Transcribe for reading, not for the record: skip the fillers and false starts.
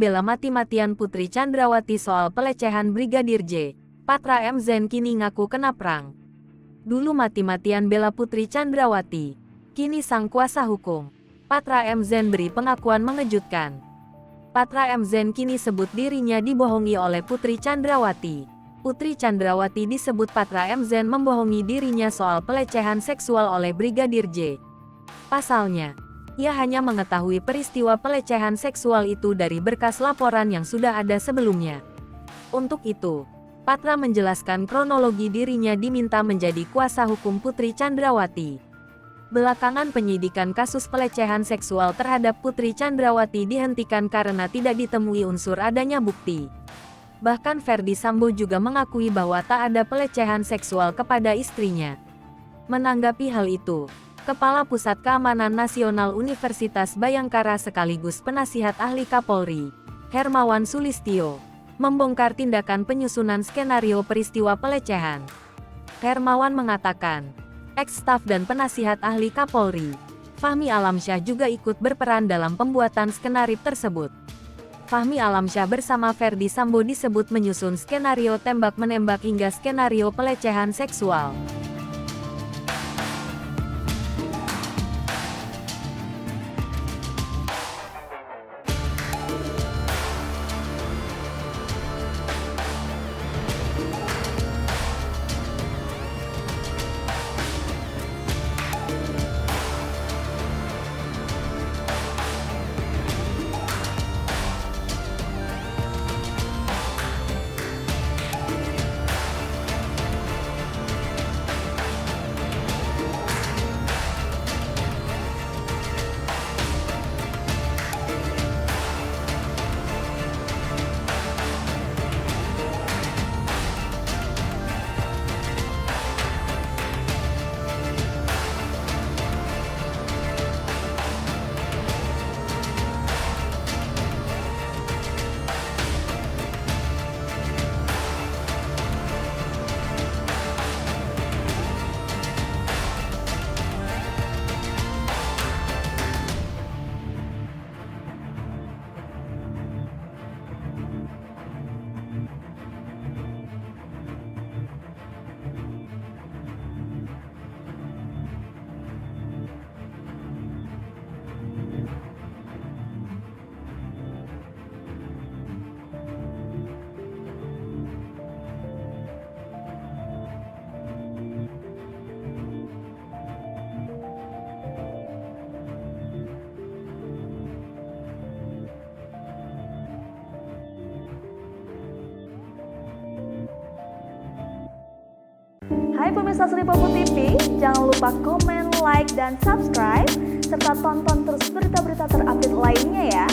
membela mati-matian Putri Chandrawati soal pelecehan Brigadir J. Patra M. Zen kini ngaku kena perang. Dulu mati-matian bela Putri Chandrawati. Kini sang kuasa hukum, Patra M. Zen beri pengakuan mengejutkan. Patra M. Zen kini sebut dirinya dibohongi oleh Putri Chandrawati. Putri Chandrawati disebut Patra M. Zen membohongi dirinya soal pelecehan seksual oleh Brigadir J. Pasalnya, ia hanya mengetahui peristiwa pelecehan seksual itu dari berkas laporan yang sudah ada sebelumnya. Untuk itu, Patra menjelaskan kronologi dirinya diminta menjadi kuasa hukum Putri Chandrawati. Belakangan penyidikan kasus pelecehan seksual terhadap Putri Chandrawati dihentikan karena tidak ditemui unsur adanya bukti. Bahkan Ferdy Sambo juga mengakui bahwa tak ada pelecehan seksual kepada istrinya. Menanggapi hal itu, Kepala Pusat Keamanan Nasional Universitas Bhayangkara sekaligus penasihat ahli Kapolri, Hermawan Sulistyo, membongkar tindakan penyusunan skenario peristiwa pelecehan. Hermawan mengatakan, ex-staf dan penasihat ahli Kapolri, Fahmi Alamsyah juga ikut berperan dalam pembuatan skenario tersebut. Fahmi Alamsyah bersama Ferdy Sambo disebut menyusun skenario tembak-menembak hingga skenario pelecehan seksual. Hai pemirsa Sri Popo TV, jangan lupa komen, like, dan subscribe, serta tonton terus berita-berita terupdate lainnya ya.